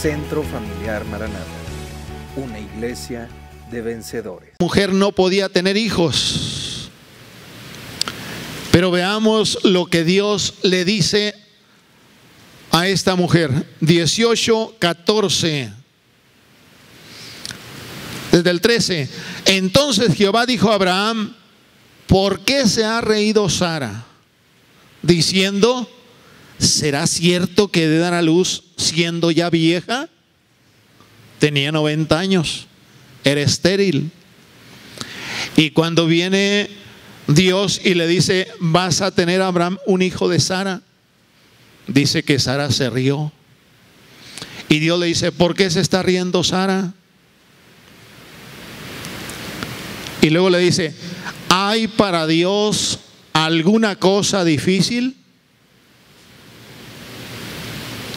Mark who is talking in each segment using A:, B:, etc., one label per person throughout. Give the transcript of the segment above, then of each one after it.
A: Centro Familiar Maranatha, una iglesia de vencedores.
B: La mujer no podía tener hijos, pero veamos lo que Dios le dice a esta mujer. 18:14. Desde el 13. Entonces Jehová dijo a Abraham: ¿por qué se ha reído Sara? Diciendo: ¿será cierto que de dar a luz siendo ya vieja? Tenía 90 años, era estéril. Y cuando viene Dios y le dice: vas a tener, Abraham, un hijo de Sara, dice que Sara se rió. Y Dios le dice: ¿por qué se está riendo Sara? Y luego le dice: ¿hay para Dios alguna cosa difícil?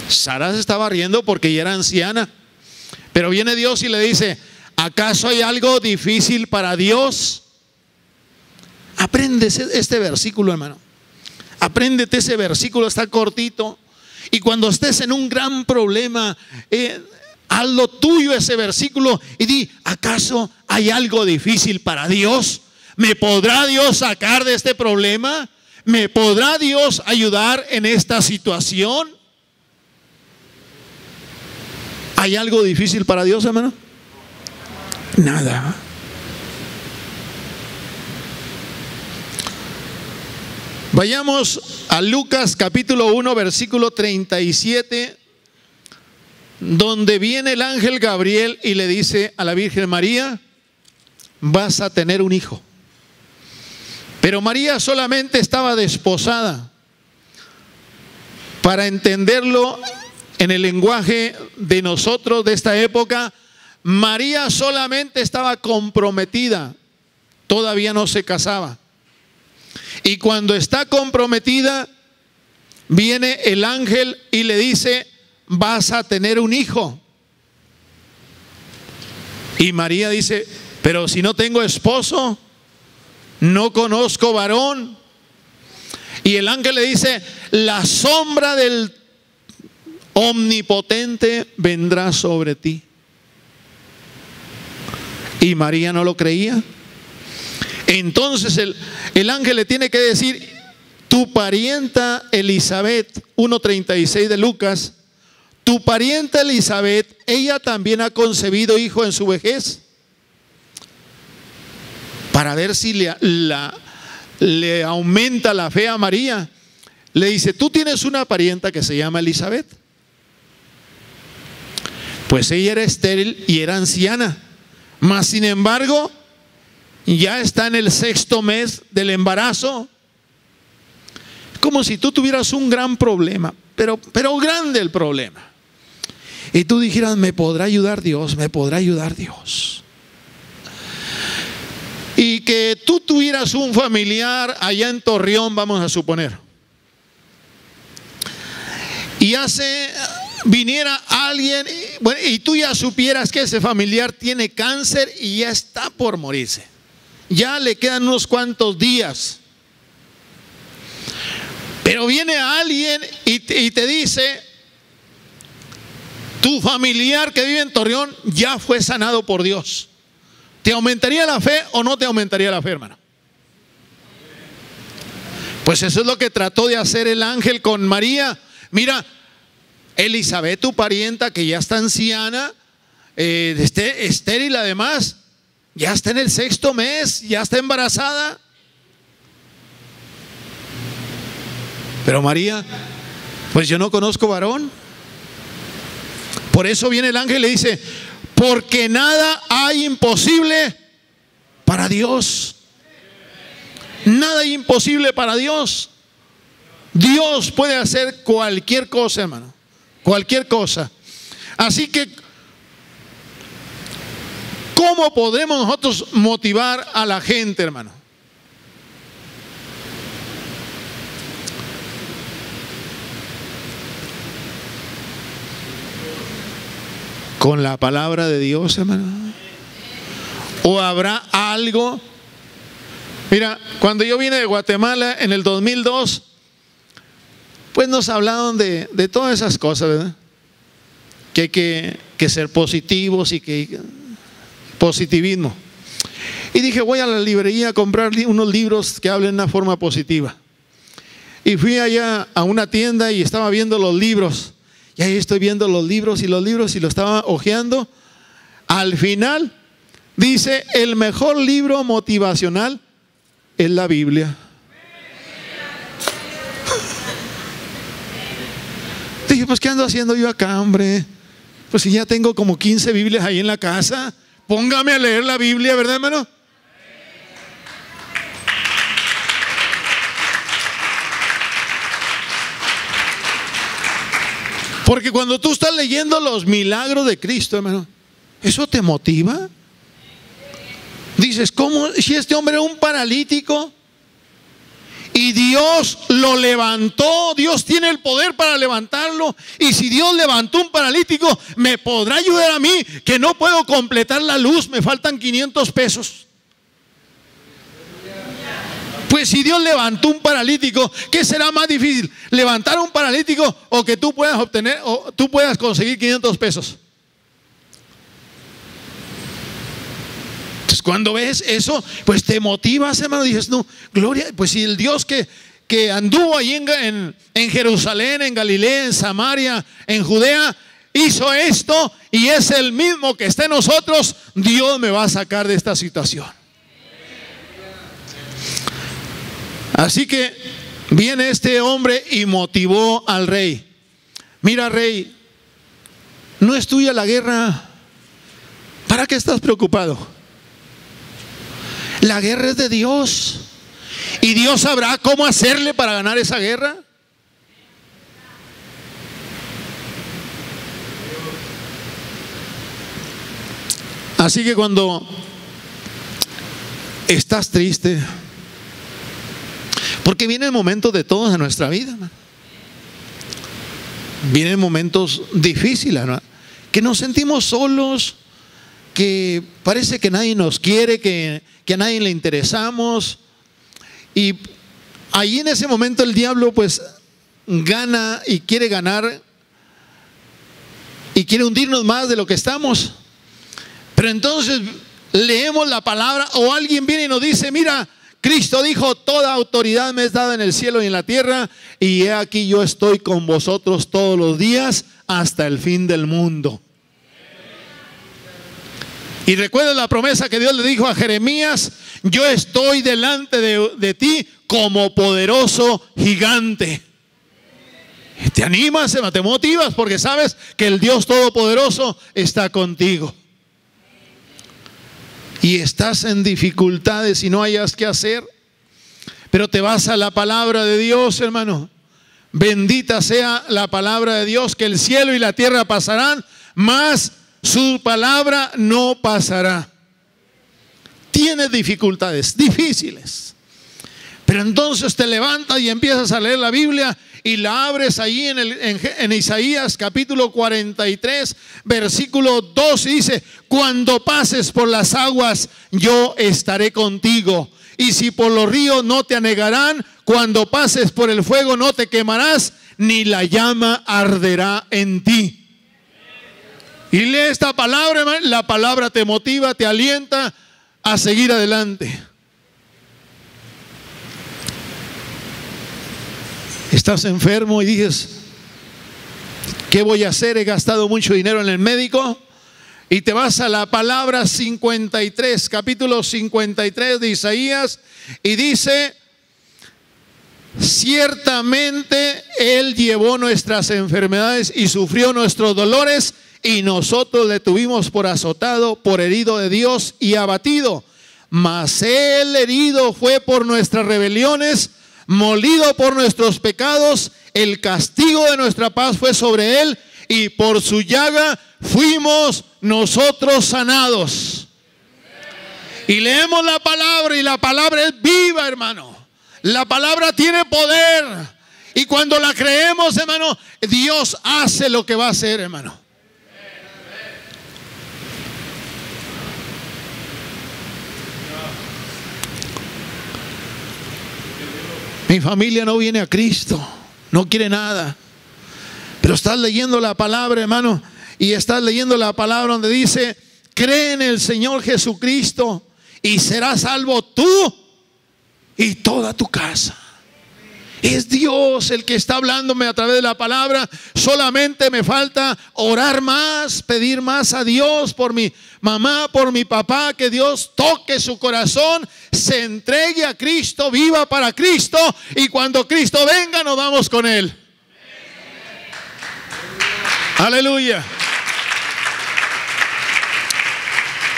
B: Sara se estaba riendo porque ya era anciana. Pero viene Dios y le dice: ¿acaso hay algo difícil para Dios? Aprende este versículo, hermano. Apréndete ese versículo, está cortito. Y cuando estés en un gran problema, haz lo tuyo ese versículo y di: ¿acaso hay algo difícil para Dios? ¿Me podrá Dios sacar de este problema? ¿Me podrá Dios ayudar en esta situación? ¿Hay algo difícil para Dios, hermano? Nada. Vayamos a Lucas capítulo 1, versículo 37, donde viene el ángel Gabriel y le dice a la Virgen María: vas a tener un hijo. Pero María solamente estaba desposada. Para entenderlo en el lenguaje de nosotros de esta época, María solamente estaba comprometida, todavía no se casaba. Y cuando está comprometida, viene el ángel y le dice: vas a tener un hijo. Y María dice: pero si no tengo esposo, no conozco varón. Y el ángel le dice: la sombra del Omnipotente vendrá sobre ti. Y María no lo creía. Entonces el ángel le tiene que decir: tu parienta Elizabeth, 1:36 de Lucas, tu parienta Elizabeth, ella también ha concebido hijo en su vejez. Para ver si le aumenta la fe a María, le dice: tú tienes una parienta que se llama Elizabeth. Pues ella era estéril y era anciana, mas sin embargo ya está en el 6º mes del embarazo. Como si tú tuvieras un gran problema, pero grande el problema, y tú dijeras: me podrá ayudar Dios, me podrá ayudar Dios. Y que tú tuvieras un familiar allá en Torreón, vamos a suponer, y viniera alguien, bueno, y tú ya supieras que ese familiar tiene cáncer y ya está por morirse, ya le quedan unos cuantos días. Pero viene alguien y te dice: tu familiar que vive en Torreón ya fue sanado por Dios. ¿Te aumentaría la fe o no te aumentaría la fe, hermano? Pues eso es lo que trató de hacer el ángel con María. Mira, Elizabeth, tu parienta, que ya está anciana, estéril además, ya está en el 6º mes, ya está embarazada. Pero María: pues yo no conozco varón. Por eso viene el ángel y le dice: porque nada hay imposible para Dios. Nada hay imposible para Dios. Dios puede hacer cualquier cosa, hermano, cualquier cosa. Así que, ¿cómo podemos nosotros motivar a la gente, hermano? Con la palabra de Dios, hermano. ¿O habrá algo? Mira, cuando yo vine de Guatemala en el 2002, pues nos hablaron de todas esas cosas, ¿verdad? que hay que ser positivos y que positivismo. Y dije, voy a la librería a comprar unos libros que hablen de una forma positiva. Y fui allá a una tienda y estaba viendo los libros. Y ahí estoy viendo los libros y lo estaba hojeando. Al final dice, el mejor libro motivacional es la Biblia. Dije, pues ¿qué ando haciendo yo acá, hombre? Pues si ya tengo como 15 Biblias ahí en la casa, póngame a leer la Biblia, ¿verdad, hermano? Porque cuando tú estás leyendo los milagros de Cristo, hermano, ¿eso te motiva? Dices, ¿cómo? Si este hombre era un paralítico y Dios lo levantó, Dios tiene el poder para levantarlo. Y si Dios levantó un paralítico, ¿me podrá ayudar a mí que no puedo completar la luz? Me faltan 500 pesos. Pues si Dios levantó un paralítico, ¿qué será más difícil? ¿Levantar a un paralítico o que tú puedas obtener o tú puedas conseguir 500 pesos? Entonces cuando ves eso, pues te motivas, hermano. Dices, no, gloria, pues si el Dios que anduvo ahí en Jerusalén, en Galilea, en Samaria, en Judea, hizo esto y es el mismo que está en nosotros, Dios me va a sacar de esta situación. Así que viene este hombre y motivó al rey. Mira, rey, no es tuya la guerra. ¿Para qué estás preocupado? La guerra es de Dios. ¿Y Dios sabrá cómo hacerle para ganar esa guerra? Así que cuando estás triste, porque vienen momentos de todos en nuestra vida, ¿no? Vienen momentos difíciles, ¿no? Que nos sentimos solos, que parece que nadie nos quiere, que a nadie le interesamos. Y ahí en ese momento el diablo pues gana y quiere ganar y quiere hundirnos más de lo que estamos. Pero entonces leemos la palabra o alguien viene y nos dice, mira, Cristo dijo, toda autoridad me es dada en el cielo y en la tierra, y he aquí yo estoy con vosotros todos los días hasta el fin del mundo. Y recuerda la promesa que Dios le dijo a Jeremías, yo estoy delante de ti como poderoso gigante. Te animas, te motivas porque sabes que el Dios Todopoderoso está contigo. Y estás en dificultades y no hayas qué hacer, pero te vas a la palabra de Dios, hermano. Bendita sea la palabra de Dios, que el cielo y la tierra pasarán, mas su palabra no pasará. Tienes dificultades difíciles, pero entonces te levantas y empiezas a leer la Biblia y la abres ahí en Isaías capítulo 43 versículo 2 y dice, cuando pases por las aguas yo estaré contigo, y si por los ríos no te anegarán, cuando pases por el fuego no te quemarás, ni la llama arderá en ti. Y lee esta palabra, hermano. La palabra te motiva, te alienta a seguir adelante. Estás enfermo y dices, ¿qué voy a hacer? He gastado mucho dinero en el médico. Y te vas a la palabra 53, capítulo 53 de Isaías, y dice, ciertamente Él llevó nuestras enfermedades y sufrió nuestros dolores, y nosotros le tuvimos por azotado, por herido de Dios y abatido. Mas Él herido fue por nuestras rebeliones, molido por nuestros pecados, el castigo de nuestra paz fue sobre Él, y por su llaga fuimos nosotros sanados. Y leemos la palabra y la palabra es viva, hermano. La palabra tiene poder. Y cuando la creemos, hermano, Dios hace lo que va a hacer, hermano. Mi familia no viene a Cristo, no quiere nada. Pero estás leyendo la palabra, hermano, y estás leyendo la palabra donde dice: cree en el Señor Jesucristo y serás salvo tú y toda tu casa. Es Dios el que está hablándome a través de la palabra. Solamente me falta orar más, pedir más a Dios por mi mamá, por mi papá, que Dios toque su corazón, se entregue a Cristo, viva para Cristo, y cuando Cristo venga nos vamos con Él. Aleluya.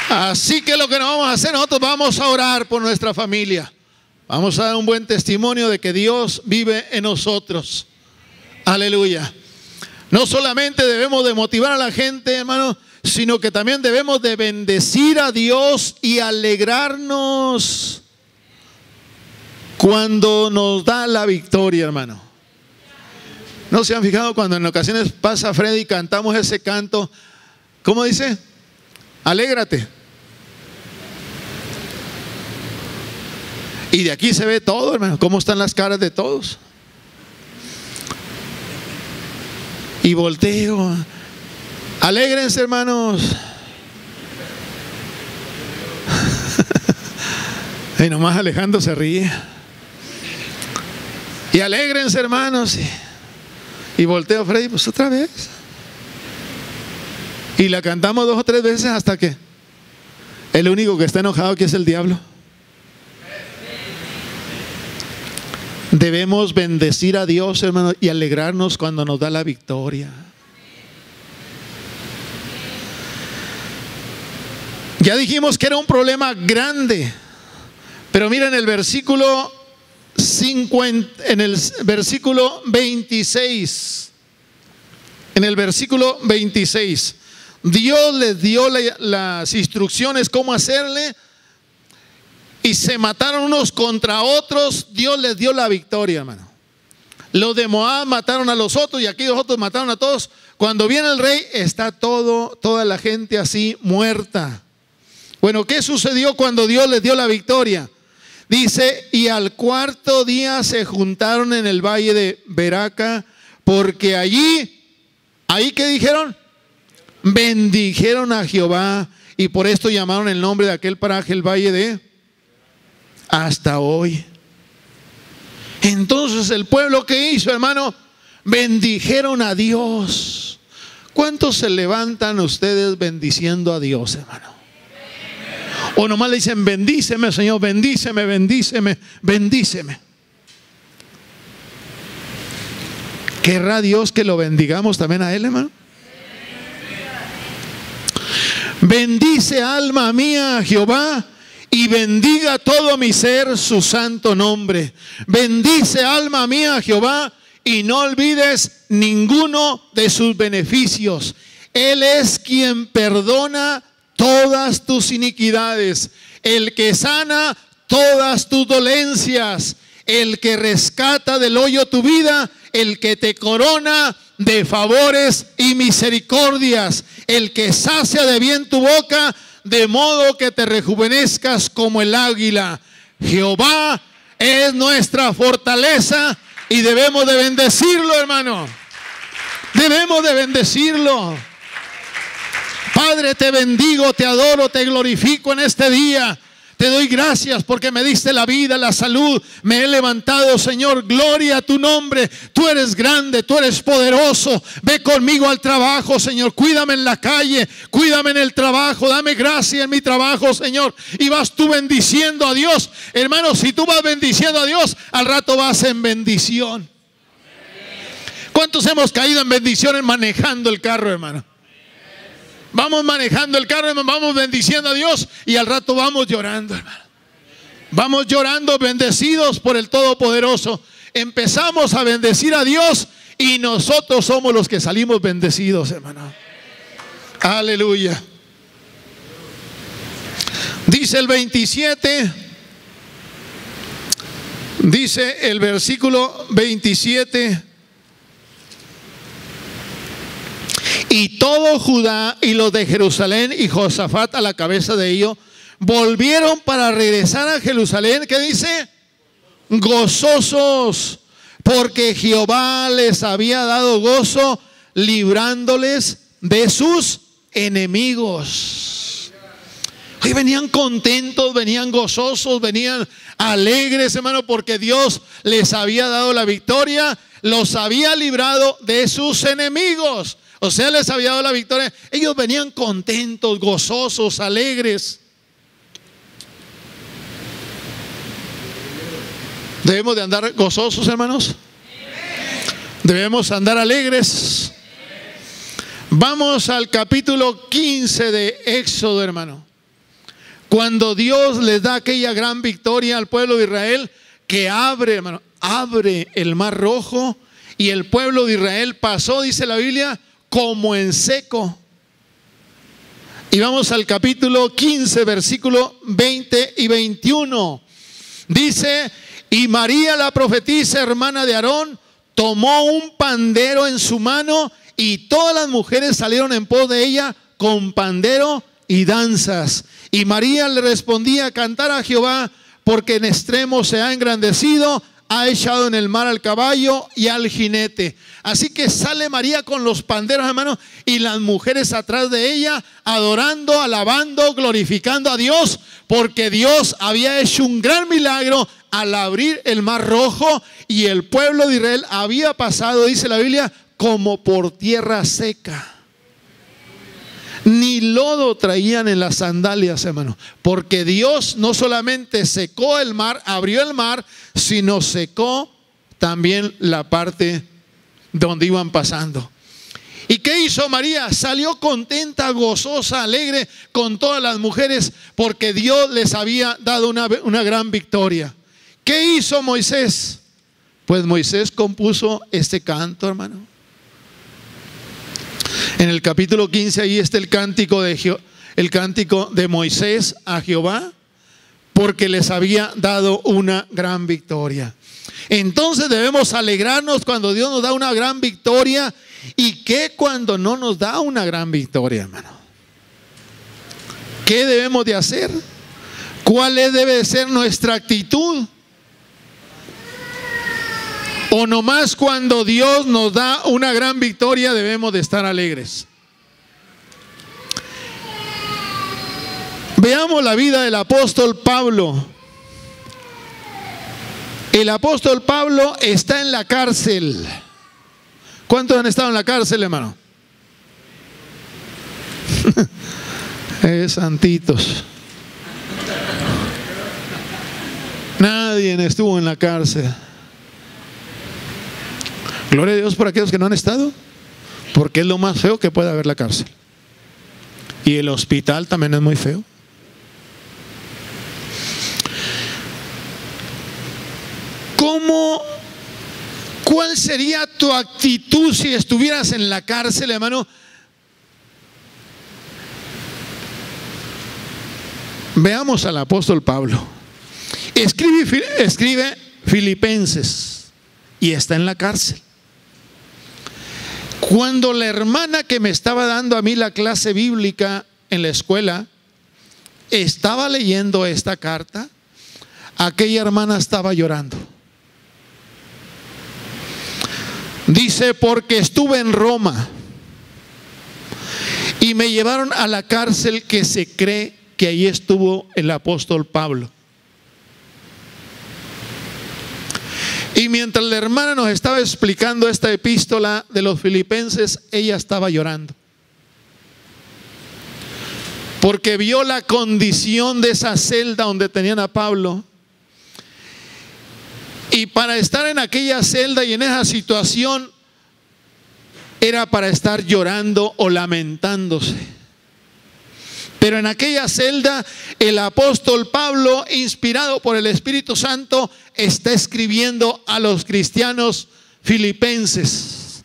B: Así que lo que nos vamos a hacer, nosotros vamos a orar por nuestra familia. Vamos a dar un buen testimonio de que Dios vive en nosotros. Aleluya. No solamente debemos de motivar a la gente, hermano, sino que también debemos de bendecir a Dios y alegrarnos cuando nos da la victoria, hermano. ¿No se han fijado cuando en ocasiones pasa Freddy y cantamos ese canto? ¿Cómo dice? Alégrate. Y de aquí se ve todo, hermano, cómo están las caras de todos. Y volteo. Alégrense, hermanos. Y nomás Alejandro se ríe. Y alégrense, hermanos. Y volteo a Freddy, pues otra vez. Y la cantamos 2 o 3 veces hasta que el único que está enojado aquí es el diablo. Debemos bendecir a Dios, hermano, y alegrarnos cuando nos da la victoria. Ya dijimos que era un problema grande, pero miren el versículo 50, en el versículo 26. En el versículo 26, Dios les dio las instrucciones cómo hacerle. Y se mataron unos contra otros. Dios les dio la victoria, hermano. Los de Moab mataron a los otros y aquí los otros mataron a todos. Cuando viene el rey, está toda la gente así muerta. Bueno, ¿qué sucedió cuando Dios les dio la victoria? Dice: y al 4.º día se juntaron en el valle de Beraca, porque allí ¿qué dijeron? Bendijeron a Jehová, y por esto llamaron el nombre de aquel paraje el valle de... hasta hoy. Entonces el pueblo, ¿qué hizo, hermano? Bendijeron a Dios. ¿Cuántos se levantan ustedes bendiciendo a Dios, hermano? O nomás le dicen: bendíceme, Señor, bendíceme, bendíceme, bendíceme. ¿Querrá Dios que lo bendigamos también a Él, hermano? Bendice, alma mía, a Jehová, y bendiga todo mi ser su santo nombre. Bendice, alma mía, a Jehová, y no olvides ninguno de sus beneficios. Él es quien perdona todas tus iniquidades, el que sana todas tus dolencias, el que rescata del hoyo tu vida, el que te corona de favores y misericordias, el que sacia de bien tu boca, de modo que te rejuvenezcas como el águila. Jehová es nuestra fortaleza y debemos de bendecirlo, hermano. Debemos de bendecirlo. Padre, te bendigo, te adoro, te glorifico en este día. Te doy gracias porque me diste la vida, la salud, me he levantado, Señor. Gloria a tu nombre. Tú eres grande, tú eres poderoso. Ve conmigo al trabajo, Señor. Cuídame en la calle, cuídame en el trabajo. Dame gracia en mi trabajo, Señor. Y vas tú bendiciendo a Dios. Hermano, si tú vas bendiciendo a Dios, al rato vas en bendición. ¿Cuántos hemos caído en bendiciones manejando el carro, hermano? Vamos manejando el carro, hermano, vamos bendiciendo a Dios y al rato vamos llorando, hermano. Vamos llorando, bendecidos por el Todopoderoso. Empezamos a bendecir a Dios y nosotros somos los que salimos bendecidos, hermano. Aleluya. Dice el 27, dice el versículo 27. Y todo Judá y los de Jerusalén y Josafat a la cabeza de ellos volvieron para regresar a Jerusalén. ¿Qué dice? Gozosos, porque Jehová les había dado gozo, librándoles de sus enemigos. Y venían contentos, venían gozosos, venían alegres, hermano, porque Dios les había dado la victoria, los había librado de sus enemigos. O sea, les había dado la victoria. Ellos venían contentos, gozosos, alegres. ¿Debemos de andar gozosos, hermanos? ¿Debemos andar alegres? Vamos al capítulo 15 de Éxodo, hermano. Cuando Dios les da aquella gran victoria al pueblo de Israel, que abre, hermano, abre el mar rojo, y el pueblo de Israel pasó, dice la Biblia, como en seco. Y vamos al capítulo 15, versículo 20 y 21. Dice: y María, la profetisa, hermana de Aarón, tomó un pandero en su mano, y todas las mujeres salieron en pos de ella con pandero y danzas. Y María le respondía: cantar a Jehová, porque en extremo se ha engrandecido, ha echado en el mar al caballo y al jinete. Así que sale María con los panderos, hermanos, y las mujeres atrás de ella, adorando, alabando, glorificando a Dios, porque Dios había hecho un gran milagro al abrir el mar rojo, y el pueblo de Israel había pasado, dice la Biblia, como por tierra seca. Ni lodo traían en las sandalias, hermano, porque Dios no solamente secó el mar, abrió el mar, sino secó también la parte donde iban pasando. ¿Y qué hizo María? Salió contenta, gozosa, alegre con todas las mujeres, porque Dios les había dado una gran victoria. ¿Qué hizo Moisés? Pues Moisés compuso este canto, hermano. En el capítulo 15 ahí está el cántico de Moisés a Jehová, porque les había dado una gran victoria. Entonces debemos alegrarnos cuando Dios nos da una gran victoria. ¿Y qué cuando no nos da una gran victoria, hermano? ¿Qué debemos de hacer? ¿Cuál debe de ser nuestra actitud? O nomás cuando Dios nos da una gran victoria debemos de estar alegres. Veamos la vida del apóstol Pablo. El apóstol Pablo está en la cárcel. ¿Cuántos han estado en la cárcel, hermano? Santitos. Nadie estuvo en la cárcel. Gloria a Dios por aquellos que no han estado, porque es lo más feo que puede haber la cárcel. Y el hospital también es muy feo. ¿Cuál sería tu actitud si estuvieras en la cárcel, hermano? Veamos al apóstol Pablo. Escribe Filipenses y está en la cárcel. Cuando la hermana que me estaba dando a mí la clase bíblica en la escuela estaba leyendo esta carta, aquella hermana estaba llorando. Dice: porque estuve en Roma y me llevaron a la cárcel que se cree que ahí estuvo el apóstol Pablo. Y mientras la hermana nos estaba explicando esta epístola de los Filipenses, ella estaba llorando, porque vio la condición de esa celda donde tenían a Pablo. Y para estar en aquella celda y en esa situación era para estar llorando o lamentándose. Pero en aquella celda el apóstol Pablo, inspirado por el Espíritu Santo, está escribiendo a los cristianos filipenses.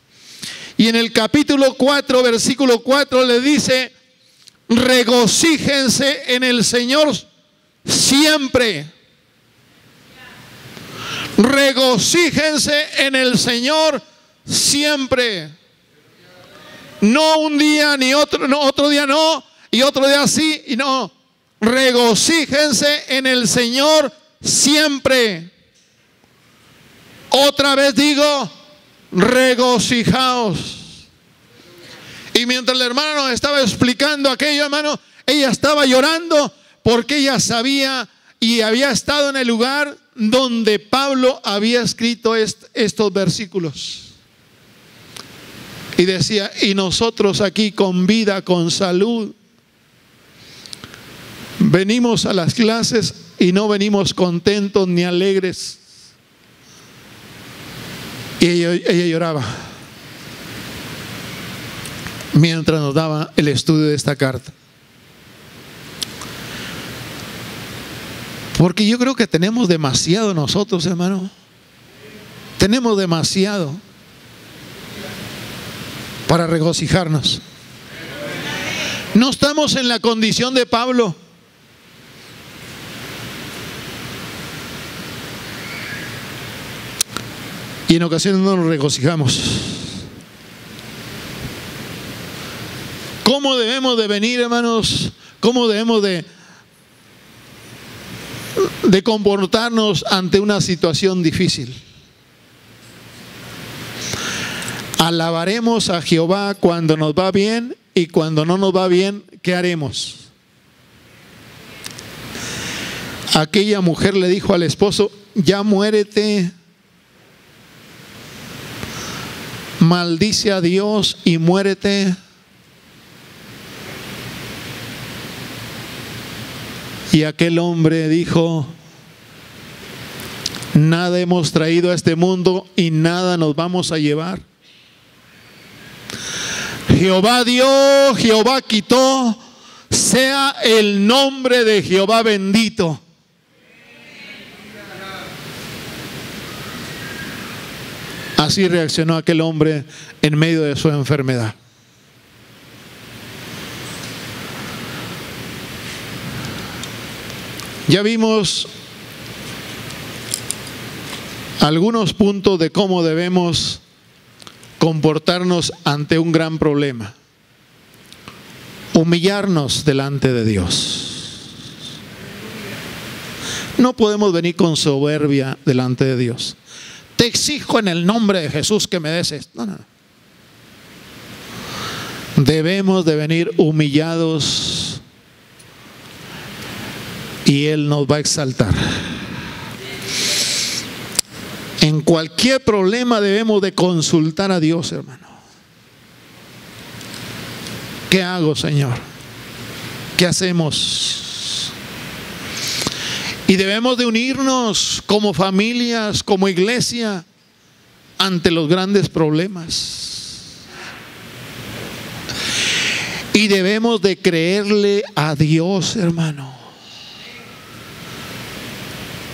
B: Y en el capítulo 4, versículo 4 le dice: regocíjense en el Señor siempre. Regocíjense en el Señor siempre. No un día ni otro, no, otro día no, y otro día sí y no. Regocíjense en el Señor siempre. Otra vez digo, regocijaos. Y Y mientras la hermana nos estaba explicando aquello, hermano, ella estaba llorando porque ella sabía y había estado en el lugar donde Pablo había escrito estos versículos. Y decía, y nosotros aquí con vida, con salud, venimos a las clases y no venimos contentos ni alegres. Y ella lloraba mientras nos daba el estudio de esta carta. Porque yo creo que tenemos demasiado nosotros, hermano. Tenemos demasiado para regocijarnos. No estamos en la condición de Pablo. Y en ocasiones no nos regocijamos. ¿Cómo debemos de venir, hermanos? ¿Cómo debemos de comportarnos ante una situación difícil? Alabaremos a Jehová cuando nos va bien, y cuando no nos va bien, ¿qué haremos? Aquella mujer le dijo al esposo, ya muérete, maldice a Dios y muérete. Y aquel hombre dijo, nada hemos traído a este mundo y nada nos vamos a llevar. Jehová dio, Jehová quitó, sea el nombre de Jehová bendito. Así reaccionó aquel hombre en medio de su enfermedad. Ya vimos algunos puntos de cómo debemos comportarnos ante un gran problema. Humillarnos delante de Dios. No podemos venir con soberbia delante de Dios. Te exijo en el nombre de Jesús que me des esto. No. Debemos de venir humillados y Él nos va a exaltar. En cualquier problema debemos de consultar a Dios, hermano. ¿Qué hago, Señor? ¿Qué hacemos? Y debemos de unirnos como familias, como iglesia, ante los grandes problemas. Y debemos de creerle a Dios, hermano.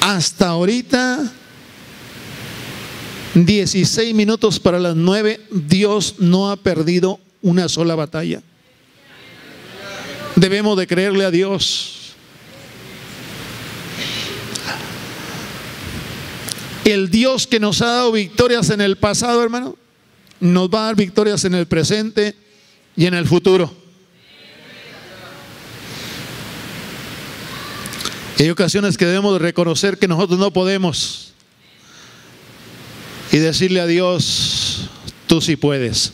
B: Hasta ahorita, 16 minutos para las 9, Dios no ha perdido una sola batalla. Debemos de creerle a Dios. El Dios que nos ha dado victorias en el pasado, hermano, nos va a dar victorias en el presente y en el futuro. Hay ocasiones que debemos de reconocer que nosotros no podemos y decirle a Dios, tú sí puedes,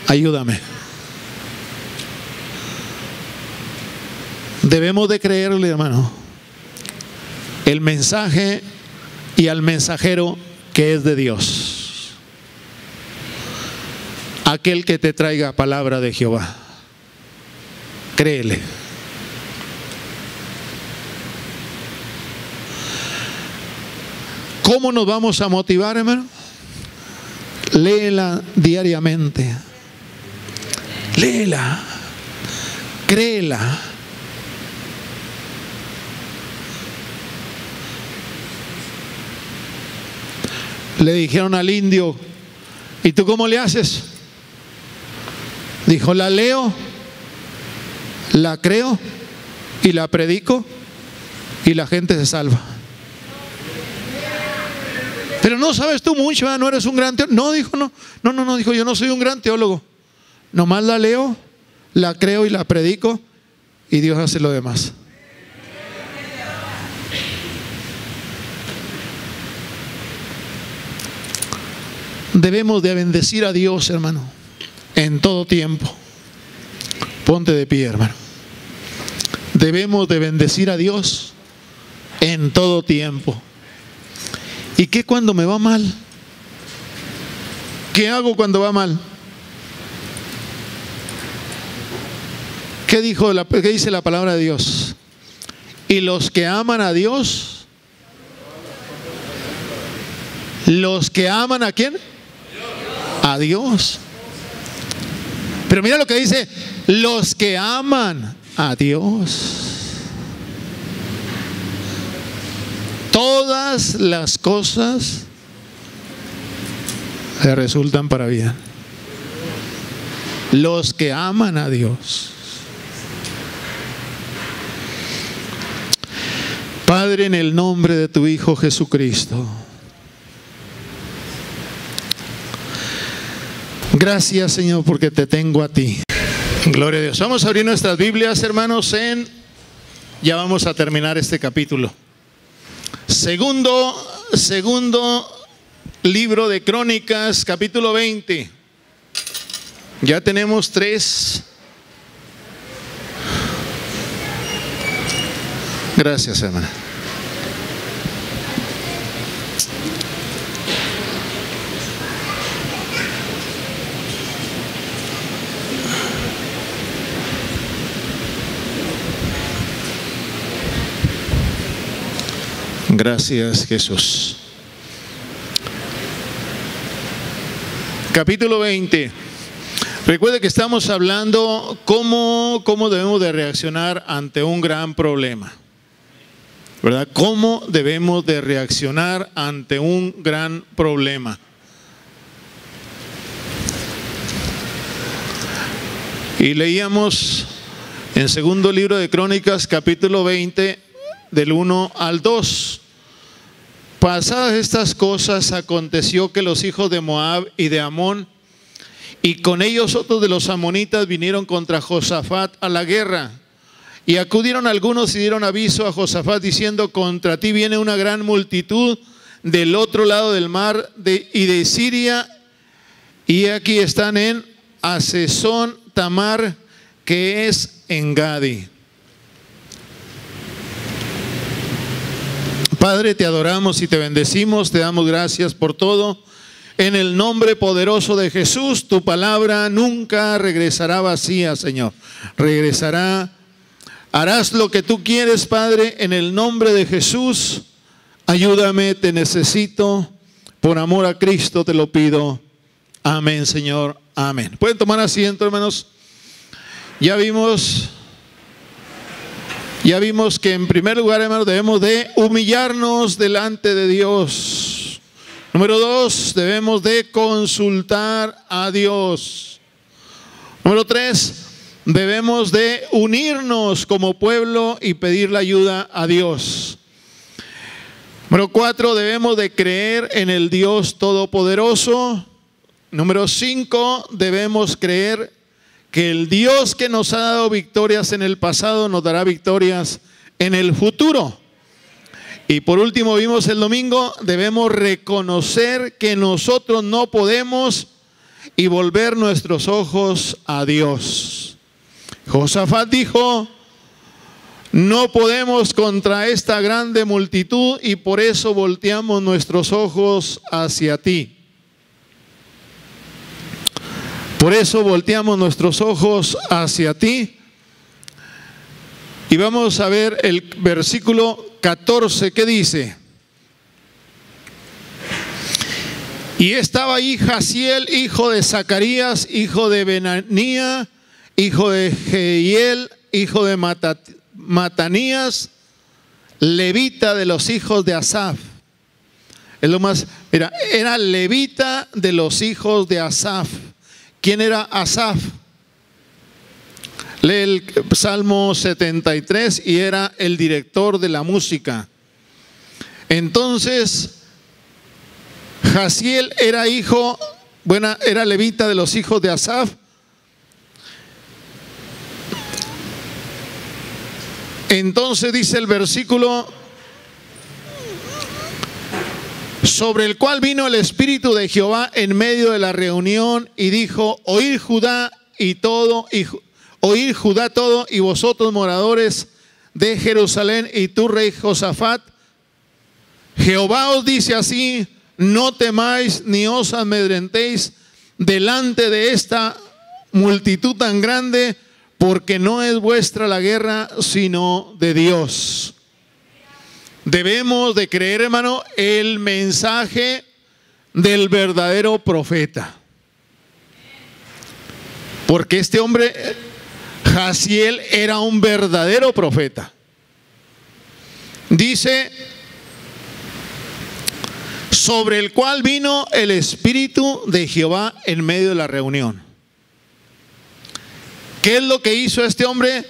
B: ayúdame. Debemos de creerle, hermano, el mensaje y al mensajero que es de Dios, aquel que te traiga palabra de Jehová. Créele. ¿Cómo nos vamos a motivar, hermano? Léela diariamente. Léela. Créela. Le dijeron al indio, ¿y tú cómo le haces? Dijo, la leo, la creo y la predico y la gente se salva. Pero no sabes tú mucho, ¿verdad? No eres un gran teólogo. No, dijo, no, dijo, yo no soy un gran teólogo. Nomás la leo, la creo y la predico y Dios hace lo demás. Debemos de bendecir a Dios, hermano, en todo tiempo. Ponte de pie, hermano. Debemos de bendecir a Dios en todo tiempo. ¿Y qué cuando me va mal? ¿Qué hago cuando va mal? ¿Qué dice la palabra de Dios? Y los que aman a Dios, los que aman ¿a quién? A Dios. Pero mira lo que dice, los que aman a Dios. Todas las cosas le resultan para bien. Los que aman a Dios. Padre, en el nombre de tu Hijo Jesucristo, gracias, Señor, porque te tengo a ti. Gloria a Dios. Vamos a abrir nuestras Biblias, hermanos, ya vamos a terminar este capítulo. Segundo libro de Crónicas, capítulo 20. Ya tenemos 3. Gracias, hermana. Gracias, Jesús. Capítulo 20. Recuerde que estamos hablando cómo debemos de reaccionar ante un gran problema, ¿verdad? ¿Cómo debemos de reaccionar ante un gran problema? Y leíamos en segundo libro de Crónicas, capítulo 20, del 1 al 2. Pasadas estas cosas, aconteció que los hijos de Moab y de Amón, y con ellos otros de los amonitas, vinieron contra Josafat a la guerra. Y acudieron algunos y dieron aviso a Josafat, diciendo: contra ti viene una gran multitud del otro lado del mar y de Siria, y aquí están en Hasezón Tamar, que es en Gadi. Padre, te adoramos y te bendecimos, te damos gracias por todo. En el nombre poderoso de Jesús, tu palabra nunca regresará vacía, Señor. Regresará, harás lo que tú quieres, Padre, en el nombre de Jesús. Ayúdame, te necesito. Por amor a Cristo te lo pido. Amén, Señor. Amén. ¿Pueden tomar asiento, hermanos? Ya vimos que en primer lugar, hermanos, debemos de humillarnos delante de Dios. Número 2, debemos de consultar a Dios. Número 3, debemos de unirnos como pueblo y pedir la ayuda a Dios. Número 4, debemos de creer en el Dios Todopoderoso. Número 5, debemos creer que el Dios que nos ha dado victorias en el pasado nos dará victorias en el futuro. Y por último, vimos el domingo, debemos reconocer que nosotros no podemos y volver nuestros ojos a Dios. Josafat dijo: no podemos contra esta grande multitud, y por eso volteamos nuestros ojos hacia ti. Por eso volteamos nuestros ojos hacia ti. Y vamos a ver el versículo 14, ¿qué dice? Y estaba ahí Jaziel, hijo de Zacarías, hijo de Benanía, hijo de Jehiel, hijo de Matanías, levita de los hijos de Asaf. Es lo más, era levita de los hijos de Asaf. ¿Quién era Asaf? Lee el Salmo 73 y era el director de la música. Entonces, Jaziel era era levita de los hijos de Asaf. Entonces dice el versículo sobre el cual vino el Espíritu de Jehová en medio de la reunión y dijo: oíd Judá todo, y vosotros moradores de Jerusalén, y tú rey Josafat, Jehová os dice así: no temáis ni os amedrentéis delante de esta multitud tan grande, porque no es vuestra la guerra, sino de Dios. Debemos de creer, hermano, el mensaje del verdadero profeta. Porque este hombre, Jaziel, era un verdadero profeta. Dice: sobre el cual vino el Espíritu de Jehová en medio de la reunión. ¿Qué es lo que hizo este hombre?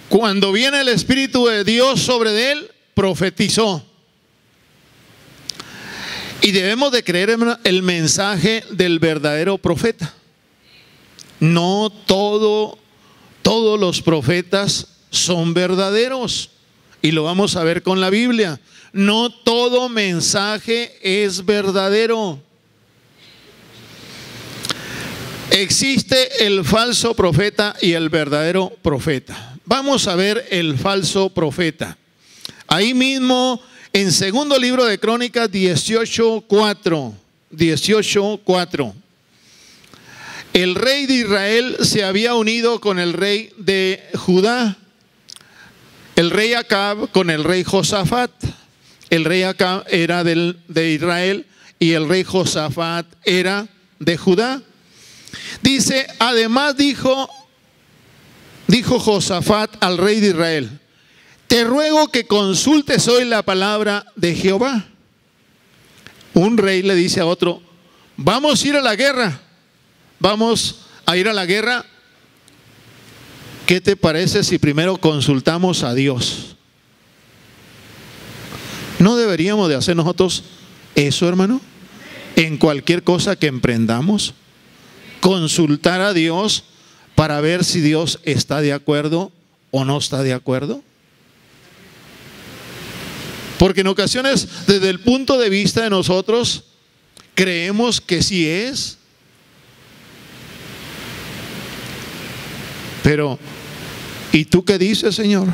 B: Cuando viene el Espíritu de Dios sobre él, profetizó. Y debemos de creer el mensaje del verdadero profeta. No todos los profetas son verdaderos, y lo vamos a ver con la Biblia. No todo mensaje es verdadero. Existe el falso profeta y el verdadero profeta. Vamos a ver el falso profeta. Ahí mismo en segundo libro de Crónicas 18:4. El rey de Israel se había unido con el rey de Judá. El rey Acab con el rey Josafat. El rey Acab era de Israel y el rey Josafat era de Judá. Dice: además dijo Josafat al rey de Israel: te ruego que consultes hoy la palabra de Jehová. Un rey le dice a otro: vamos a ir a la guerra. Vamos a ir a la guerra. ¿Qué te parece si primero consultamos a Dios? ¿No deberíamos de hacer nosotros eso, hermano? En cualquier cosa que emprendamos, consultar a Dios para ver si Dios está de acuerdo o no está de acuerdo. Porque en ocasiones, desde el punto de vista de nosotros, creemos que sí es. Pero, ¿y tú qué dices, Señor?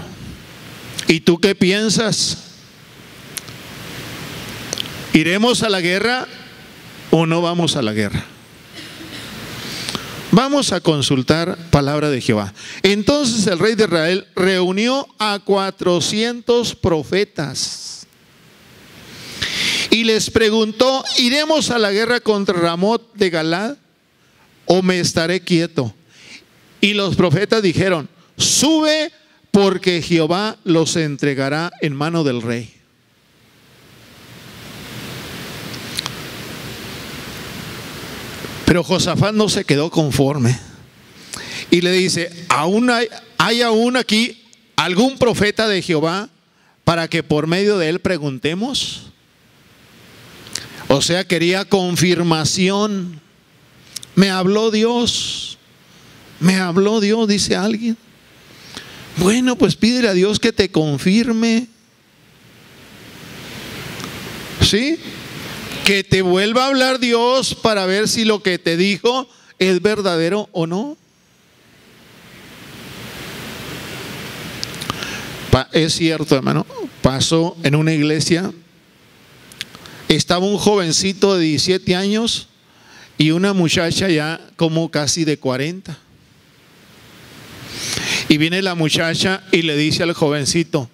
B: ¿Y tú qué piensas? ¿Iremos a la guerra o no vamos a la guerra? Vamos a consultar palabra de Jehová. Entonces el rey de Israel reunió a 400 profetas y les preguntó: ¿iremos a la guerra contra Ramot de Galad o me estaré quieto? Y los profetas dijeron: sube, porque Jehová los entregará en mano del rey. Pero Josafat no se quedó conforme y le dice: ¿hay aún aquí algún profeta de Jehová para que por medio de él preguntemos? O sea, quería confirmación. Me habló Dios, dice alguien. Bueno, pues pídele a Dios que te confirme. ¿Sí? Que te vuelva a hablar Dios para ver si lo que te dijo es verdadero o no. Es cierto, hermano, pasó en una iglesia. Estaba un jovencito de 17 años y una muchacha ya como casi de 40. Y viene la muchacha y le dice al jovencito: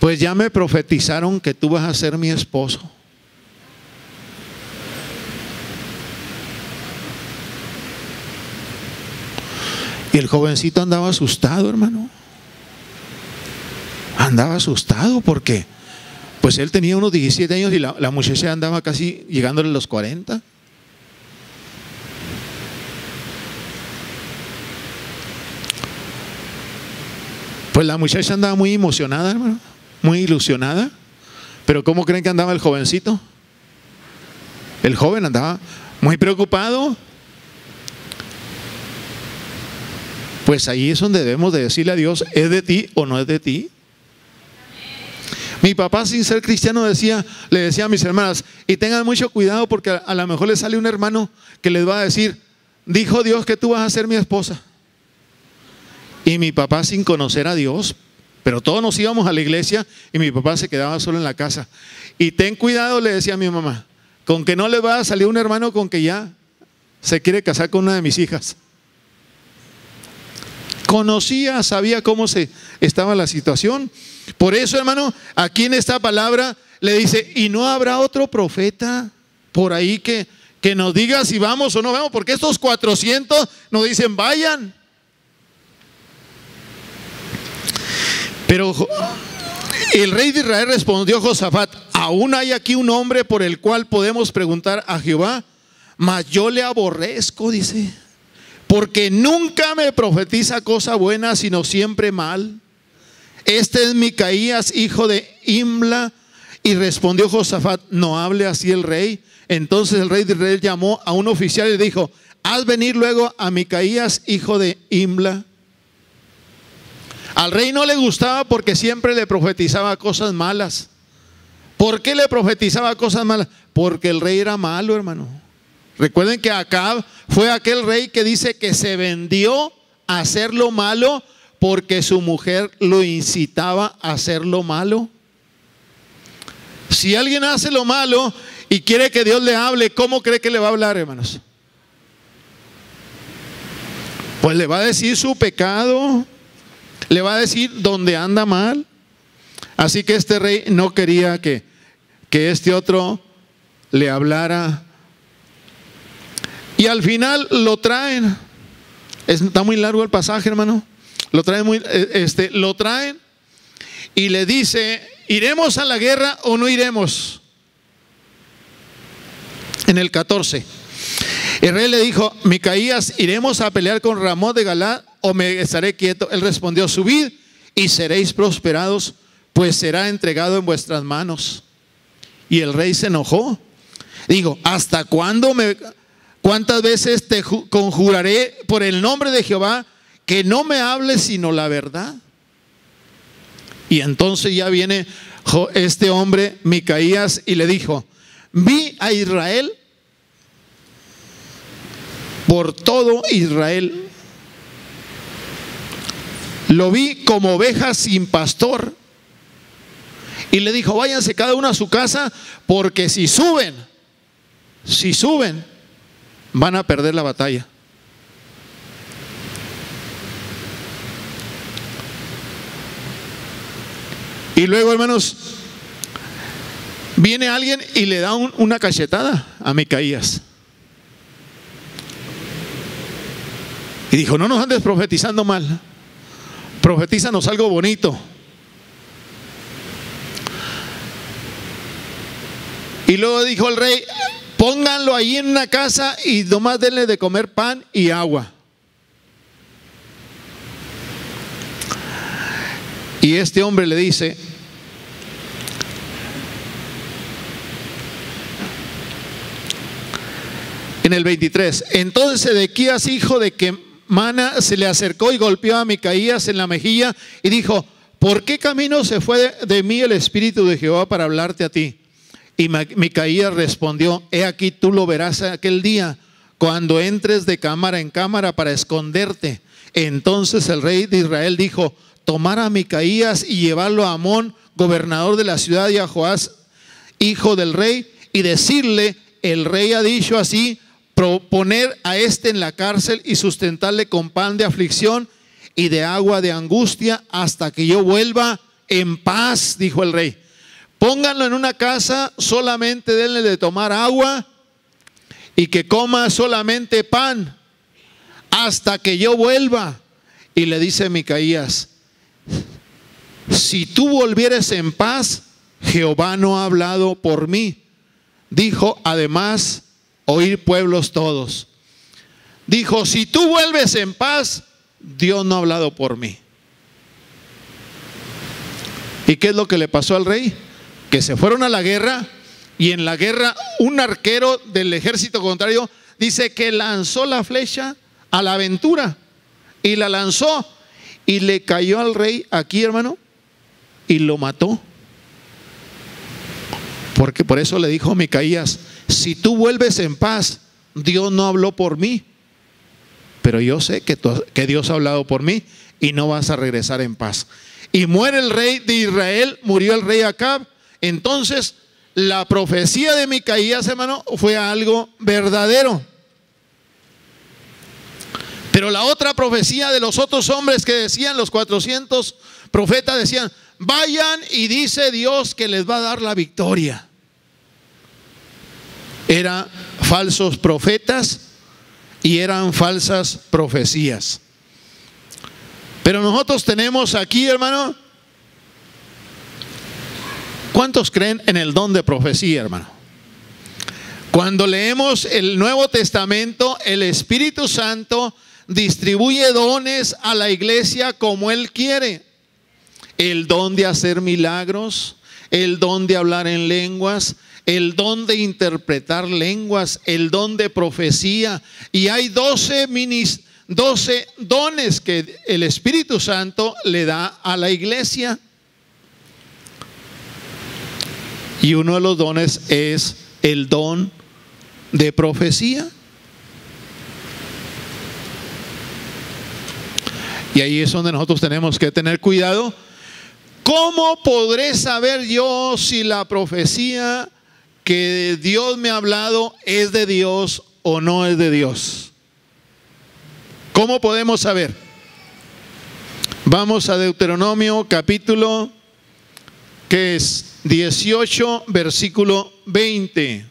B: pues ya me profetizaron que tú vas a ser mi esposo. Y el jovencito andaba asustado, hermano. Andaba asustado porque pues él tenía unos 17 años y la muchacha andaba casi llegándole a los 40. Pues la muchacha andaba muy emocionada, hermano, muy ilusionada. Pero ¿cómo creen que andaba el jovencito? El joven andaba muy preocupado. Pues ahí es donde debemos de decirle a Dios: ¿es de ti o no es de ti? Mi papá, sin ser cristiano, le decía a mis hermanas, y tengan mucho cuidado porque a lo mejor les sale un hermano que les va a decir, dijo Dios que tú vas a ser mi esposa. Y mi papá, sin conocer a Dios, pero todos nos íbamos a la iglesia y mi papá se quedaba solo en la casa. Y ten cuidado, le decía a mi mamá, con que no le va a salir un hermano con que ya se quiere casar con una de mis hijas. Conocía, sabía cómo estaba la situación. Por eso, hermano, aquí en esta palabra le dice, y no habrá otro profeta por ahí que nos diga si vamos o no vamos, porque estos 400 nos dicen vayan. Pero el rey de Israel respondió a Josafat, aún hay aquí un hombre por el cual podemos preguntar a Jehová, mas yo le aborrezco, dice, porque nunca me profetiza cosa buena, sino siempre mal. Este es Micaías, hijo de Imla. Y respondió Josafat, no hable así el rey. Entonces el rey de Israel llamó a un oficial y le dijo, haz venir luego a Micaías, hijo de Imla. Al rey no le gustaba porque siempre le profetizaba cosas malas. ¿Por qué le profetizaba cosas malas? Porque el rey era malo, hermano. Recuerden que Acab fue aquel rey que dice que se vendió a hacer lo malo porque su mujer lo incitaba a hacer lo malo. Si alguien hace lo malo y quiere que Dios le hable, ¿cómo cree que le va a hablar, hermanos? Pues le va a decir su pecado, le va a decir dónde anda mal. Así que este rey no quería que este otro le hablara. Y al final lo traen. Está muy largo el pasaje, hermano. Lo traen y le dice, ¿iremos a la guerra o no iremos? En el 14. El rey le dijo, Micaías, ¿iremos a pelear con Ramón de Galaad o me estaré quieto? Él respondió, subid y seréis prosperados, pues será entregado en vuestras manos. Y el rey se enojó. Digo, ¿hasta cuándo cuántas veces te conjuraré por el nombre de Jehová que no me hables sino la verdad? Y entonces ya viene este hombre, Micaías, y le dijo, vi a Israel por todo Israel. Lo vi como ovejas sin pastor. Y le dijo, váyanse cada uno a su casa, porque si suben, van a perder la batalla. Y luego, hermanos, viene alguien y le da una cachetada a Micaías. Y dijo, no nos andes profetizando mal, profetízanos algo bonito. Y luego dijo el rey, pónganlo ahí en una casa y nomás denle de comer pan y agua. Y este hombre le dice, en el 23, entonces Sedequías, hijo de Quemana, se le acercó y golpeó a Micaías en la mejilla y dijo, ¿por qué camino se fue de mí el Espíritu de Jehová para hablarte a ti? Y Micaías respondió, he aquí tú lo verás aquel día, cuando entres de cámara en cámara para esconderte. Entonces el rey de Israel dijo, tomar a Micaías y llevarlo a Amón, gobernador de la ciudad, y a Joás, hijo del rey, y decirle, el rey ha dicho así, poner a este en la cárcel y sustentarle con pan de aflicción y de agua de angustia hasta que yo vuelva en paz, dijo el rey. Pónganlo en una casa, solamente denle de tomar agua y que coma solamente pan hasta que yo vuelva. Y le dice Micaías, si tú volvieres en paz, Jehová no ha hablado por mí. Dijo, además, oír pueblos todos. Dijo, si tú vuelves en paz, Dios no ha hablado por mí. ¿Y qué es lo que le pasó al rey? Que se fueron a la guerra, y en la guerra un arquero del ejército contrario dice que lanzó la flecha a la aventura, y la lanzó y le cayó al rey aquí, hermano, y lo mató. Porque por eso le dijo Micaías: si tú vuelves en paz, Dios no habló por mí, pero yo sé que Dios ha hablado por mí y no vas a regresar en paz. Y muere el rey de Israel, murió el rey Acab. Entonces la profecía de Micaías, hermano, fue algo verdadero. Pero la otra profecía de los otros hombres que decían, los 400 profetas decían: vayan y dice Dios que les va a dar la victoria. Eran falsos profetas y eran falsas profecías. Pero nosotros tenemos aquí, hermano, ¿cuántos creen en el don de profecía, hermano? Cuando leemos el Nuevo Testamento, el Espíritu Santo distribuye dones a la iglesia como Él quiere. El don de hacer milagros, el don de hablar en lenguas, el don de interpretar lenguas, el don de profecía. Y hay 12 dones que el Espíritu Santo le da a la iglesia. Y uno de los dones es el don de profecía. Y ahí es donde nosotros tenemos que tener cuidado. ¿Cómo podré saber yo si la profecía que Dios me ha hablado es de Dios o no es de Dios? ¿Cómo podemos saber? Vamos a Deuteronomio capítulo, que es 18, versículo 20.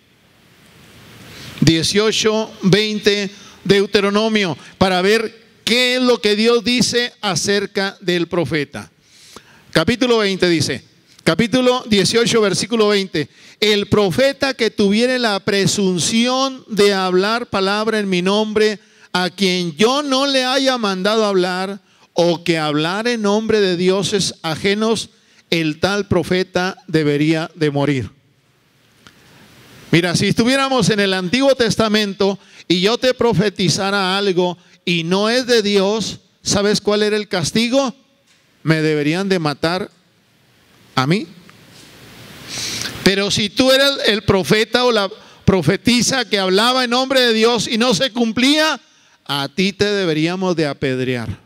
B: 18, 20, Deuteronomio, para ver qué es lo que Dios dice acerca del profeta. Capítulo 20 dice, capítulo 18, versículo 20: el profeta que tuviere la presunción de hablar palabra en mi nombre, a quien yo no le haya mandado hablar, o que hablar en nombre de dioses ajenos, el tal profeta debería de morir. Mira, si estuviéramos en el Antiguo Testamento y yo te profetizara algo y no es de Dios, ¿sabes cuál era el castigo? Me deberían de matar a mí. Pero si tú eras el profeta o la profetisa que hablaba en nombre de Dios y no se cumplía, a ti te deberíamos de apedrear.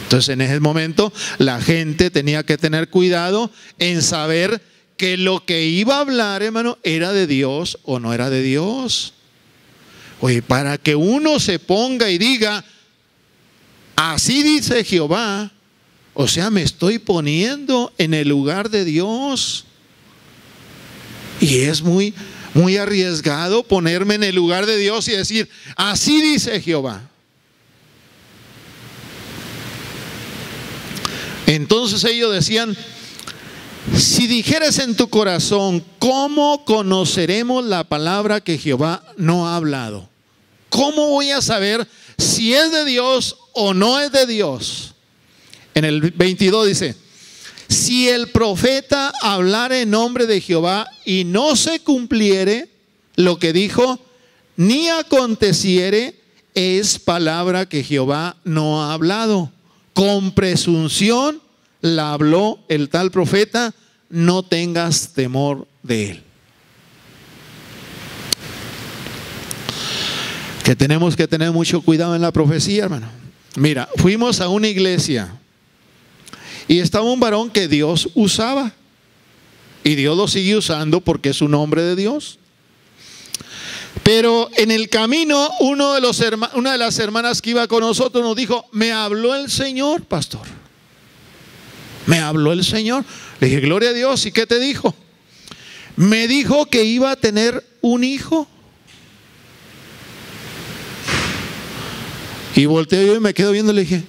B: Entonces en ese momento la gente tenía que tener cuidado en saber que lo que iba a hablar, hermano, era de Dios o no era de Dios. Oye, para que uno se ponga y diga: así dice Jehová, o sea, me estoy poniendo en el lugar de Dios. Y es muy arriesgado ponerme en el lugar de Dios y decir: así dice Jehová. Entonces ellos decían: si dijeres en tu corazón, ¿cómo conoceremos la palabra que Jehová no ha hablado? ¿Cómo voy a saber si es de Dios o no es de Dios? En el 22 dice: si el profeta hablara en nombre de Jehová y no se cumpliere lo que dijo, ni aconteciere, es palabra que Jehová no ha hablado. Con presunción la habló el tal profeta, no tengas temor de él. Que tenemos que tener mucho cuidado en la profecía, hermano. Mira, fuimos a una iglesia y estaba un varón que Dios usaba, y Dios lo sigue usando porque es un hombre de Dios. Pero en el camino una de las hermanas que iba con nosotros nos dijo: me habló el Señor, pastor. Me habló el Señor. Le dije: gloria a Dios. ¿Y qué te dijo? Me dijo que iba a tener un hijo. Y volteo yo y me quedo viendo y le dije: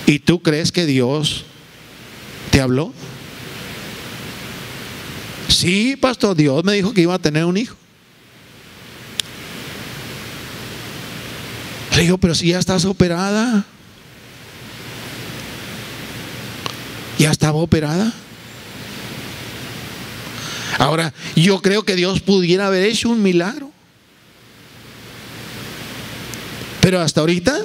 B: ¿y tú crees que Dios te habló? Sí, pastor, Dios me dijo que iba a tener un hijo. Le digo: pero si ya estás operada. Ya estaba operada. Ahora, yo creo que Dios pudiera haber hecho un milagro. Pero hasta ahorita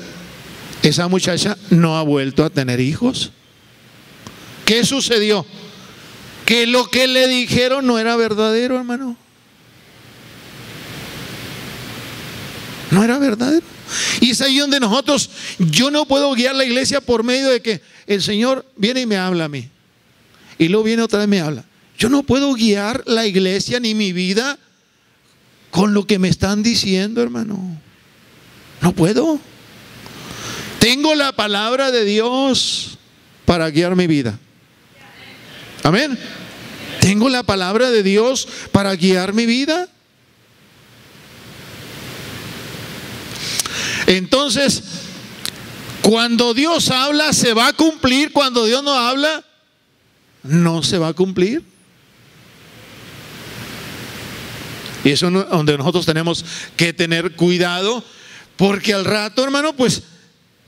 B: esa muchacha no ha vuelto a tener hijos. ¿Qué sucedió? que lo que le dijeron no era verdadero, hermano. No era verdadero. Y es ahí donde yo no puedo guiar la iglesia por medio de que el Señor viene y me habla a mí. Y luego viene otra vez y me habla. Yo no puedo guiar la iglesia ni mi vida con lo que me están diciendo, hermano. No puedo. Tengo la palabra de Dios para guiar mi vida. Amén. Tengo la palabra de Dios para guiar mi vida. Entonces, cuando Dios habla, se va a cumplir. Cuando Dios no habla, no se va a cumplir. Y eso es donde nosotros tenemos que tener cuidado, porque al rato, hermano, pues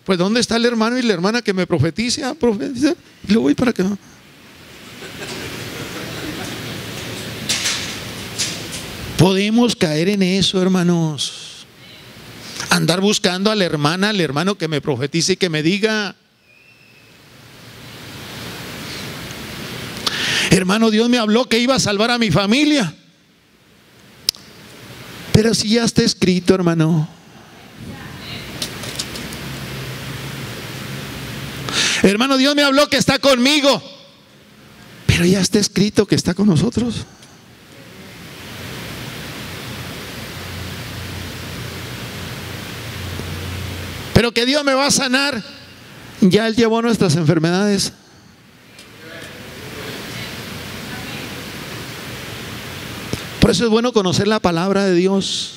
B: ¿dónde está el hermano y la hermana que me profetiza? Profetiza, y lo voy para que no. Podemos caer en eso, hermanos. Andar buscando a la hermana, al hermano que me profetice y que me diga: hermano, Dios me habló que iba a salvar a mi familia. Pero si ya está escrito, hermano. Hermano, Dios me habló que está conmigo. Pero ya está escrito que está con nosotros. Pero que Dios me va a sanar. Ya Él llevó nuestras enfermedades. Por eso es bueno conocer la palabra de Dios,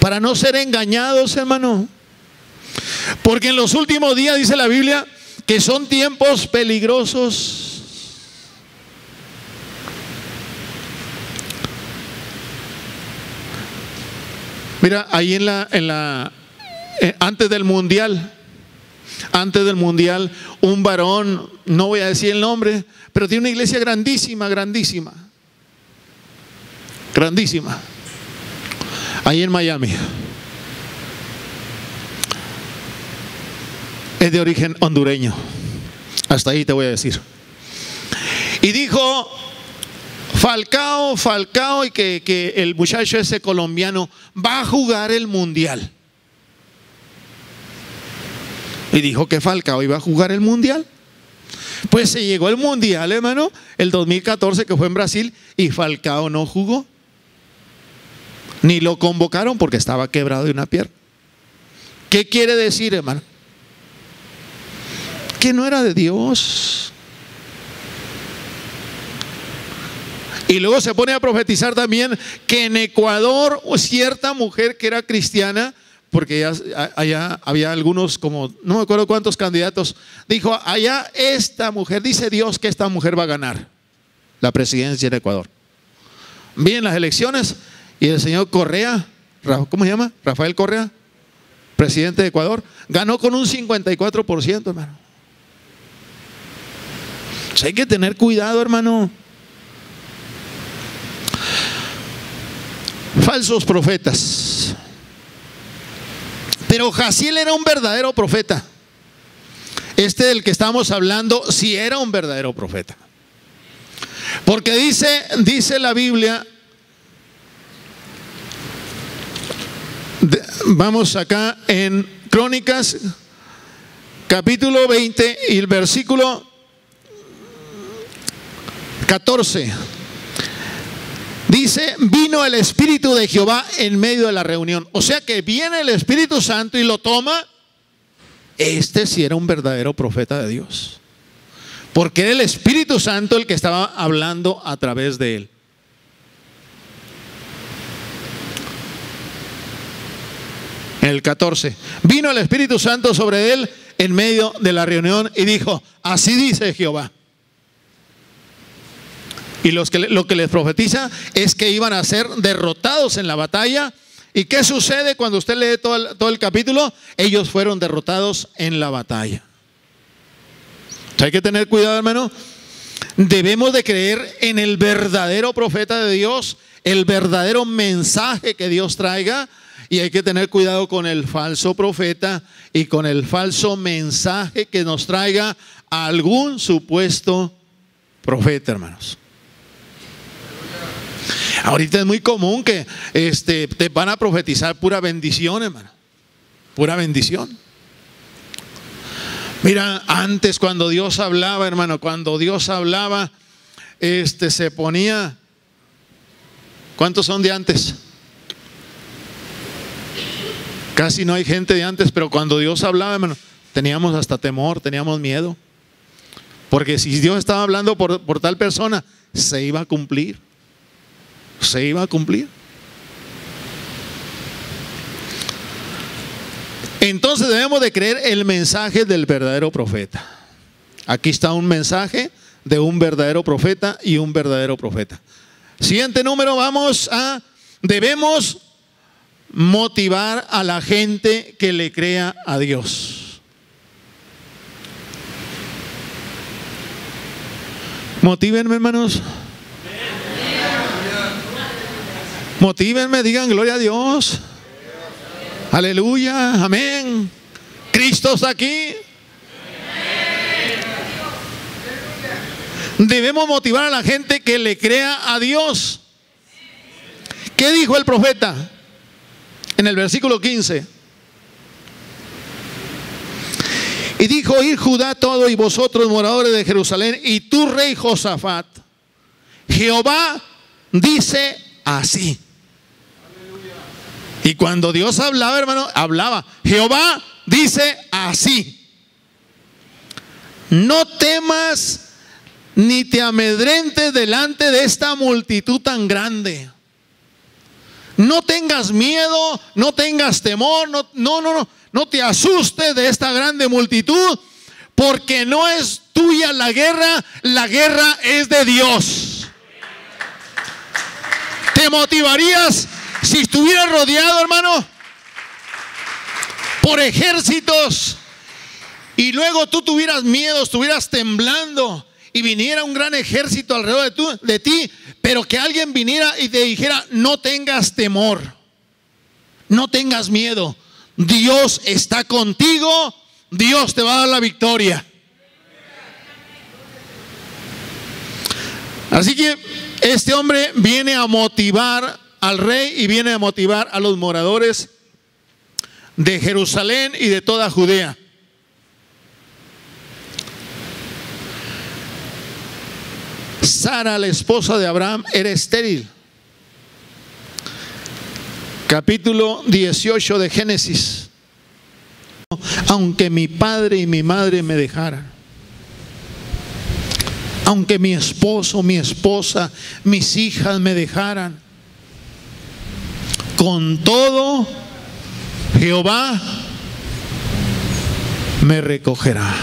B: para no ser engañados, hermano. Porque en los últimos días dice la Biblia que son tiempos peligrosos. Mira, ahí antes del mundial, un varón, no voy a decir el nombre, pero tiene una iglesia grandísima, ahí en Miami. Es de origen hondureño. Hasta ahí te voy a decir. Y dijo: Falcao, y que el muchacho ese colombiano va a jugar el mundial. Y dijo que Falcao iba a jugar el mundial. Pues se llegó el mundial, hermano, el 2014, que fue en Brasil, y Falcao no jugó. Ni lo convocaron porque estaba quebrado de una pierna. ¿Qué quiere decir, hermano? Que no era de Dios. Y luego se pone a profetizar también que en Ecuador cierta mujer que era cristiana, porque allá había algunos, como no me acuerdo cuántos candidatos, dijo: allá esta mujer, dice Dios que esta mujer va a ganar la presidencia en Ecuador. Vienen las elecciones y el señor Correa, ¿cómo se llama? Rafael Correa, presidente de Ecuador, ganó con un 54%, hermano. O sea, hay que tener cuidado, hermano. Falsos profetas. Pero Jaciel era un verdadero profeta. Este del que estamos hablando sí era un verdadero profeta. Porque dice la Biblia, vamos acá en Crónicas, capítulo 20 y el versículo 14. Dice: vino el Espíritu de Jehová en medio de la reunión. O sea que viene el Espíritu Santo y lo toma. Este sí era un verdadero profeta de Dios, porque era el Espíritu Santo el que estaba hablando a través de él. En el 14, vino el Espíritu Santo sobre él en medio de la reunión y dijo: así dice Jehová. Y lo que les profetiza es que iban a ser derrotados en la batalla. ¿Y qué sucede cuando usted lee todo el capítulo? Ellos fueron derrotados en la batalla. O sea, hay que tener cuidado, hermano. Debemos de creer en el verdadero profeta de Dios, el verdadero mensaje que Dios traiga. Y hay que tener cuidado con el falso profeta y con el falso mensaje que nos traiga algún supuesto profeta, hermanos. Ahorita es muy común que te van a profetizar pura bendición, hermano. Pura bendición. Mira, antes cuando Dios hablaba, hermano, cuando Dios hablaba, se ponía. ¿Cuántos son de antes? Casi no hay gente de antes, pero cuando Dios hablaba, hermano, teníamos hasta temor, teníamos miedo. Porque si Dios estaba hablando por tal persona, se iba a cumplir. Se iba a cumplir. Entonces debemos de creer el mensaje del verdadero profeta. Aquí está un mensaje de un verdadero profeta y un verdadero profeta. Siguiente número, debemos motivar a la gente que le crea a Dios. Motívenme, hermanos. Motívenme, digan gloria a Dios. Aleluya, amén. Cristo está aquí. Debemos motivar a la gente que le crea a Dios. ¿Qué dijo el profeta? En el versículo 15. Y dijo: oíd Judá todo y vosotros moradores de Jerusalén y tú rey Josafat, Jehová dice así. Y cuando Dios hablaba, hermano, hablaba. Jehová dice así: no temas ni te amedrentes delante de esta multitud tan grande. No tengas miedo, no tengas temor, no te asustes de esta grande multitud, porque no es tuya la guerra es de Dios. ¿Te motivarías si estuvieras rodeado, hermano, por ejércitos y luego tú tuvieras miedo, estuvieras temblando y viniera un gran ejército alrededor de ti, pero que alguien viniera y te dijera: no tengas temor, no tengas miedo, Dios está contigo, Dios te va a dar la victoria? Así que este hombre viene a motivar al rey y viene a motivar a los moradores de Jerusalén y de toda Judea. Sara, la esposa de Abraham, era estéril. Capítulo 18 de Génesis. Aunque mi padre y mi madre me dejaran, aunque mi esposo, mi esposa, mis hijas me dejaran, con todo Jehová me recogerá.